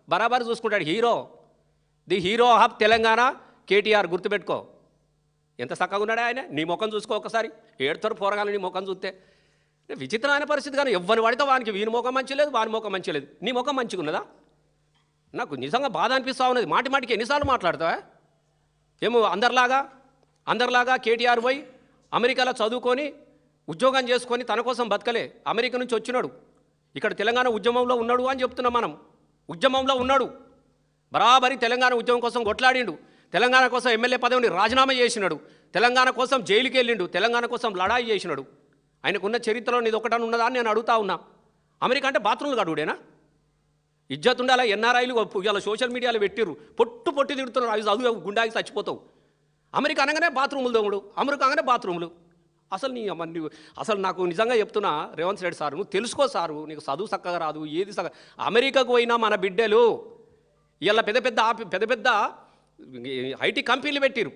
బరాబర్ చూసుకుంటాడు. The hero of Telangana KTR, గుర్తుపెట్టుకో. ఎంత చక్కగా ఉన్నాడా ఆయన. నీ ముఖం చూసుకో ఒకసారి, ఏడుతారు పోరగాలు నీ ముఖం చూస్తే. విచిత్రమైన పరిస్థితి. కానీ ఎవ్వని వాడితే వానికి వీని ముఖం మంచి లేదు, వాని ముఖం మంచి లేదు. నీ ముఖం మంచిగా ఉన్నదా? నాకు నిజంగా బాధ అనిపిస్తూ ఉన్నది. మాటికి ఎన్నిసార్లు మాట్లాడతావా? ఏమో అందరిలాగా కేటీఆర్ పోయి అమెరికాలో చదువుకొని ఉద్యోగం చేసుకొని తన కోసం బతకలే. అమెరికా నుంచి వచ్చినాడు, ఇక్కడ తెలంగాణ ఉద్యమంలో ఉన్నాడు అని చెప్తున్నాం మనం. ఉద్యమంలో ఉన్నాడు, బరాబరి తెలంగాణ ఉద్యమం కోసం కొట్లాడిండు. తెలంగాణ కోసం ఎమ్మెల్యే పదవిని రాజీనామా చేసినాడు. తెలంగాణ కోసం జైలుకి వెళ్ళిండు. తెలంగాణ కోసం లడాయి చేసినాడు. ఆయనకున్న చరిత్రలో నీది ఒకటని ఉన్నదా అని నేను అడుగుతా ఉన్నా. అమెరికా అంటే బాత్రూమ్లు గడువుడేనా? ఇజ్జత్ ఉండాలా? ఎన్ఆర్ఐలు ఇలా సోషల్ మీడియాలో పెట్టిర్రు, పొట్టి తిడుతున్నారు. అవి చదువు గుండాకి చచ్చిపోతావు. అమెరికా అనగానే బాత్రూములు దొంగడు, అమెరికా అనగానే బాత్రూములు. అసలు నాకు నిజంగా చెప్తున్నా రేవంత్ రెడ్డి సారు, నువ్వు తెలుసుకో సారు, నీకు చదువు చక్కగా రాదు, ఏది అమెరికాకు పోయినా మన బిడ్డలు ఇలా పెద్ద ఐటీ కంపెనీలు పెట్టిరు,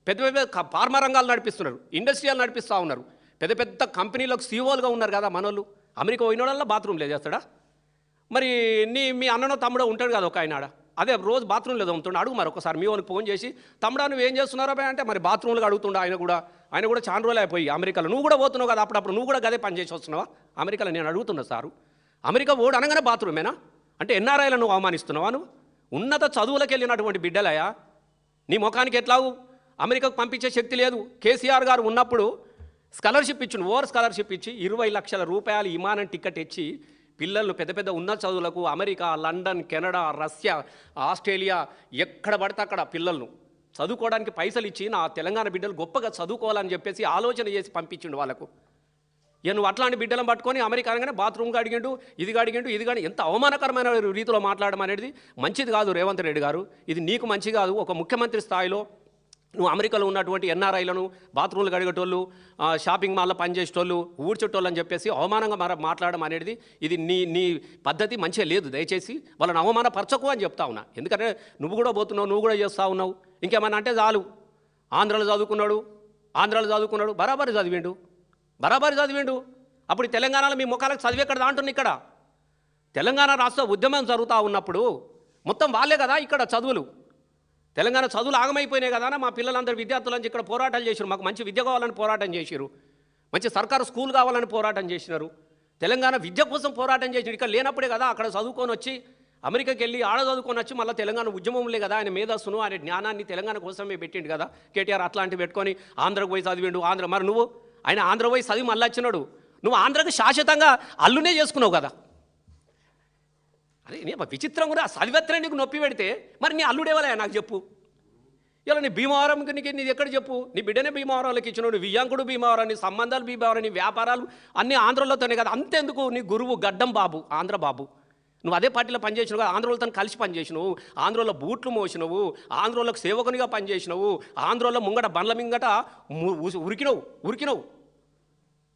పెద్ద ఫార్మా రంగాలు నడిపిస్తున్నారు, ఇండస్ట్రియల్ నడిపిస్తూ ఉన్నారు, పెద్ద కంపెనీలకు సీఓలుగా ఉన్నారు కదా మనోళ్ళు. అమెరికా పోయినోళ్ళ బాత్రూమ్ లేదు చేస్తాడా? మరి మీ అన్ననో తమ్ముడో ఉంటాడు కదా ఒక ఆయన, అదే రోజు బాత్రూమ్ లేదు అమ్ముతుండే. అడుగు మరి ఒకసారి మీ వాళ్ళకి ఫోన్ చేసి, తమ్ముడా నువ్వు ఏం చేస్తున్నారో అంటే మరి బాత్రూమ్లు అడుగుతుండే. ఆయన కూడా చాలా రోజులు అయిపోయి అమెరికాలో. నువ్వు కూడా పోతున్నావు కదా అప్పుడప్పుడు, నువ్వు కూడా గదే పని చేసి వస్తున్నావా అమెరికాలో? నేను అడుగుతున్నా సారు, అమెరికా ఓడు అనగానే బాత్రూమేనా అంటే ఎన్ఆర్ఐలను నువ్వు అవమానిస్తున్నావా? నువ్వు ఉన్నత చదువులకు వెళ్ళినటువంటి బిడ్డలయా, నీ ముఖానికి ఎట్లావు అమెరికాకు పంపించే శక్తి లేదు. కేసీఆర్ గారు ఉన్నప్పుడు స్కాలర్షిప్ ఇచ్చిండు, ఓవర్ స్కాలర్షిప్ ఇచ్చి 20 లక్షల రూపాయలు విమానం టికెట్ ఇచ్చి పిల్లలను పెద్ద ఉన్నత చదువులకు America, London, Canada, Russia, Australia ఎక్కడ పడితే అక్కడ పిల్లలను చదువుకోవడానికి పైసలు ఇచ్చి నా తెలంగాణ బిడ్డలు గొప్పగా చదువుకోవాలని చెప్పేసి ఆలోచన చేసి పంపించిండు వాళ్ళకు. ఇక నువ్వు అట్లాంటి బిడ్డలను పట్టుకొని అమెరికా అనగానే బాత్రూమ్గా అడిగిండు, ఇది కానీ ఎంత అవమానకరమైన రీతిలో మాట్లాడడం అనేది మంచిది కాదు రేవంత్ రెడ్డి గారు. ఇది నీకు మంచి కాదు. ఒక ముఖ్యమంత్రి స్థాయిలో నువ్వు అమెరికాలో ఉన్నటువంటి ఎన్ఆర్ఐలను, బాత్రూమ్లు కడిగేటోళ్ళు, షాపింగ్ మాల్లో పనిచేసేటోళ్ళు, ఊడ్చేటోళ్ళు అని చెప్పేసి అవమానంగా మాట్లాడడం అనేది ఇది నీ పద్ధతి మంచిగా లేదు. దయచేసి వాళ్ళని అవమానపరచకు అని చెప్తా ఉన్నా. ఎందుకంటే నువ్వు కూడా పోతున్నావు, నువ్వు కూడా చేస్తూ ఉన్నావు. ఇంకేమన్నా అంటే చాలు, ఆంధ్రాలో చదువుకున్నాడు, బరాబరి చదివిండు. అప్పుడు తెలంగాణలో మీ ముఖాలకు చదివి ఎక్కడ దాంటున్నా? ఇక్కడ తెలంగాణ రాష్ట్ర ఉద్యమం జరుగుతూ ఉన్నప్పుడు మొత్తం వాళ్ళే కదా ఇక్కడ చదువులు. తెలంగాణ చదువులు ఆగమైపోయినాయి కదా. మా పిల్లలందరూ విద్యార్థులని ఇక్కడ పోరాటాలు చేశారు, మాకు మంచి విద్య కావాలని పోరాటం చేశారు, మంచి సర్కారు స్కూల్ కావాలని పోరాటం చేసినారు, తెలంగాణ విద్య కోసం పోరాటం చేసినారు. ఇక్కడ లేనప్పుడే కదా అక్కడ చదువుకొని వచ్చి అమెరికాకి వెళ్ళి ఆడ చదువుకొని వచ్చి మళ్ళీ తెలంగాణ ఉద్యమంలే కదా ఆయన మేధస్సును, ఆయన జ్ఞానాన్ని తెలంగాణ కోసమే పెట్టిండు కదా కేటీఆర్. అట్లాంటివి పెట్టుకొని ఆంధ్రకు పోయి చదివిండు. మరి నువ్వు ఆయన ఆంధ్ర పోయి చదివి మళ్ళీ వచ్చినాడు, నువ్వు ఆంధ్రకు శాశ్వతంగా అల్లునే చేసుకున్నావు కదా. అదే నీ విచిత్రం కూడా చదివేత్తనే నీకు నొప్పి పెడితే మరి నీ అల్లుడేవాలే నాకు చెప్పు. ఇలా నీ భీమవరంకి నీది ఎక్కడ చెప్పు? నీ బిడ్డనే భీమవరంలోకి ఇచ్చినావు, నీ వియ్యాంకుడు భీమవరం, నీ సంబంధాలు భీమవరం, నీ వ్యాపారాలు అన్నీ ఆంధ్రలోతోనే కదా. అంతెందుకు నీ గురువు గడ్డం బాబు, ఆంధ్ర బాబు, నువ్వు అదే పార్టీలో పనిచేసినావు కదా, ఆంధ్రోళ్ళతో కలిసి పనిచేసినావు, ఆంధ్రోళ్ళ బూట్లు మోసినవు, ఆంధ్రోళ్ళకు సేవకునిగా పనిచేసినావు, ఆంధ్రోళ్ళ ముంగట బండ్ల మింగట ఉరికినవు.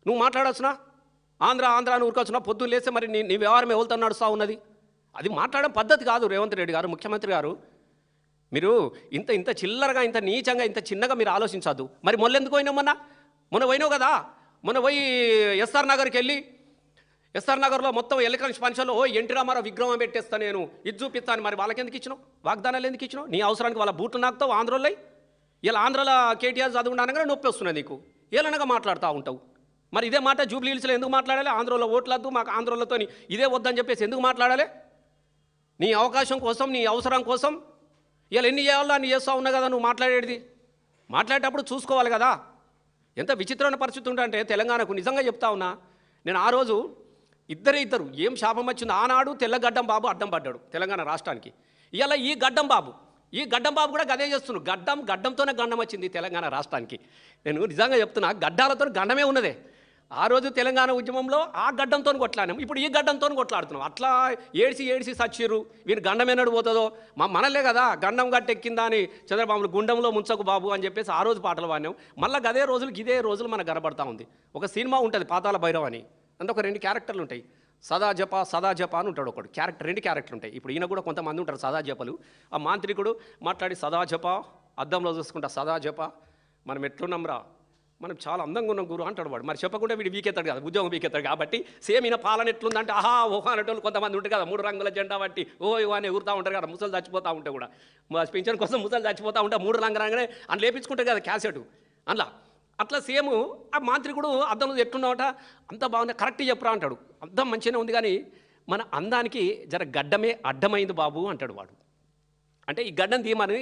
నువ్వు మాట్లాడవచ్చునా? ఆంధ్ర అని ఉరకొచ్చునా? పొద్దున్న లేస్తే మరి నీ వ్యవహారం ఎవరితో నడుస్తూ ఉన్నది? అది మాట్లాడడం పద్ధతి కాదు రేవంత్ రెడ్డి గారు, ముఖ్యమంత్రి గారు. మీరు ఇంత చిల్లరగా, ఇంత నీచంగా, ఇంత చిన్నగా మీరు ఆలోచించద్దు. మరి మొన్నెందుకు పోయినావు? మొన్న పోయినావు కదా. మొన్న పోయి ఎస్ఆర్ నగర్కి వెళ్ళి, ఎస్ఆర్ నగర్లో మొత్తం ఎలక్ట్రానిక్స్ ఫంక్షన్లో ఎన్టీ రామారావు విగ్రహం పెట్టేస్తా, నేను ఇది చూపిస్తాను. మరి వాళ్ళకి ఎందుకు ఇచ్చినావు? వాగ్దానాలు ఎందుకు ఇచ్చినావు? నీ అవసరానికి వాళ్ళ బూట్లు నాకుతావు ఆంధ్రోళ్ళై. ఇలా ఆంధ్రలో కేటీఆర్ చదువుకుంటానగానే నొప్పి వస్తున్నాయి నీకు, ఏలనగా మాట్లాడుతూ ఉంటావు. మరి ఇదే మాట జూబ్లీ హిల్స్లో ఎందుకు మాట్లాడాలి? ఆంధ్రలో ఓట్లద్దు, మాకు ఆంధ్రలతో ఇదే వద్దని చెప్పేసి ఎందుకు మాట్లాడాలి? నీ అవకాశం కోసం, నీ అవసరం కోసం ఇలా ఎన్ని చేయాలో అన్ని చేస్తూ ఉన్నా కదా నువ్వు మాట్లాడేది. మాట్లాడేటప్పుడు చూసుకోవాలి కదా. ఎంత విచిత్రమైన పరిస్థితి ఉంటే తెలంగాణకు నిజంగా చెప్తా ఉన్నా నేను. ఆ రోజు ఇద్దరు ఏం శాపం వచ్చింది. ఆనాడు తెల్లగడ్డం బాబు అడ్డం పడ్డాడు తెలంగాణ రాష్ట్రానికి. ఇలా ఈ గడ్డం బాబు కూడా గదే చేస్తున్నాడు. గడ్డంతోనే గండం వచ్చింది తెలంగాణ రాష్ట్రానికి. నేను నిజంగా చెప్తున్నా, గడ్డాలతో గండమే ఉన్నదే. ఆ రోజు తెలంగాణ ఉద్యమంలో ఆ గడ్డంతో కొట్లాడినాం, ఇప్పుడు ఈ గడ్డంతో కొట్లాడుతున్నాం. అట్లా ఏడిసి సచ్చిర్రు. వీరు గండం ఎన్నడు పోతుందో మనలే కదా. గండం గట్టెక్కిందా అని చంద్రబాబులు గుండంలో ముంచకు బాబు అని చెప్పేసి ఆ రోజు పాటలు పాడినాం. మళ్ళీ ఇదే రోజులు మనకు కనబడతా ఉంది. ఒక సినిమా ఉంటుంది పాతాళ భైరవ్ అని, అందులో ఒక 2 క్యారెక్టర్లు ఉంటాయి. సదా జప అని ఉంటాడు ఒకడు క్యారెక్టర్. 2 క్యారెక్టర్లు ఉంటాయి. ఇప్పుడు ఈయన కూడా కొంతమంది ఉంటారు సదా జపలు. ఆ మాంత్రికుడు మాట్లాడి సదా జప, అద్దంలో చూసుకుంటా సదా జప, మనం ఎట్లున్నాంరా, మనం చాలా అందంగా ఉన్నాం గురు అంటాడు వాడు. మరి చెప్పకుండా వీడు వీకెత్తాడు కదా, ఉద్యోగం వీకెత్తాడు. కాబట్టి సేమ్ ఈయన పాలన ఎట్లుందంటే ఆహా ఓహో అనేటోళ్ళు కొంతమంది ఉంటారు కదా, 3 రంగుల జెండా బట్టి ఓ ఇవో అని ఎగురుతూ ఉంటారు కదా, ముసలు చచ్చిపోతూ ఉంటే కూడా. పింఛన్ కోసం ముసలు చచ్చిపోతూ ఉంటే 3 రంగులనే అని లేపించుకుంటారు కదా క్యాసెట్ అందులో. అట్లా సేమ్ ఆ మాంత్రికుడు అద్దంలో ఎట్లున్నావట, అంత బాగుంది కరెక్ట్ చెప్పరా అంటాడు. అద్దం మంచిగానే ఉంది కానీ మన అందానికి జర గడ్డమే అడ్డమైంది బాబు అంటాడు వాడు. అంటే ఈ గడ్డం తీయమని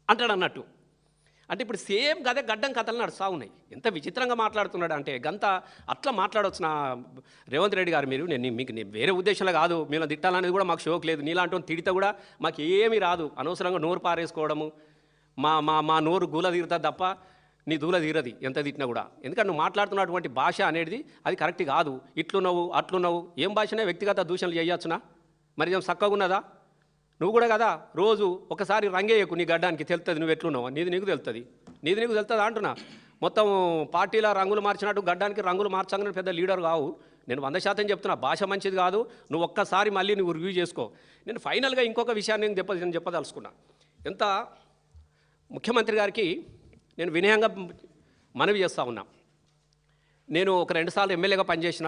అంటాడు అన్నట్టు. అంటే ఇప్పుడు సేమ్ గదే గడ్డం కథలు నడుస్తూ ఉన్నాయి. ఎంత విచిత్రంగా మాట్లాడుతున్నాడు అంటే గంత అట్లా మాట్లాడవచ్చు నా రేవంత్ రెడ్డి గారు. మీరు మీకు వేరే ఉద్దేశంలో కాదు, మీరు తిట్టాలనేది కూడా మాకు షోక్ లేదు. నీలాంటి తిడితే కూడా మాకు ఏమీ రాదు. అనవసరంగా నోరు పారేసుకోవడము, మా మా మా నోరు గూల తీరుతుంది తప్ప నీ దూల తీరది ఎంత తిట్టినా కూడా. ఎందుకంటే నువ్వు మాట్లాడుతున్నటువంటి భాష అనేది అది కరెక్ట్ కాదు. ఇట్లున్నావు అట్లున్నావు, ఏం భాషనే వ్యక్తిగత దూషణలు చేయొచ్చునా? మరి ఏం చక్కగా ఉన్నదా? నువ్వు కూడా కదా రోజు ఒకసారి రంగేయకు, నీ గడ్డానికి తెలుస్తుంది నువ్వు ఎట్లున్నావు, నీది నీకు తెలుస్తుంది అంటున్నా. మొత్తం పార్టీల రంగులు మార్చినట్టు గడ్డానికి రంగులు మార్చగానే పెద్ద లీడర్ కావు. నేను 100% చెప్తున్నా, భాష మంచిది కాదు. నువ్వు ఒక్కసారి మళ్ళీ నువ్వు రివ్యూ చేసుకో. నేను ఫైనల్గా ఇంకొక విషయాన్ని నేను చెప్పదలుచుకున్నా. ఎంత ముఖ్యమంత్రి గారికి నేను వినయంగా మనవి చేస్తూ ఉన్నా. నేను ఒక 2 సార్లు ఎమ్మెల్యేగా పనిచేసిన,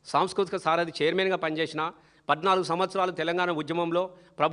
సాంస్కృతిక సారథి చైర్మన్గా పనిచేసిన, 14 సంవత్సరాలు తెలంగాణ ఉద్యమంలో ప్రభుత్వ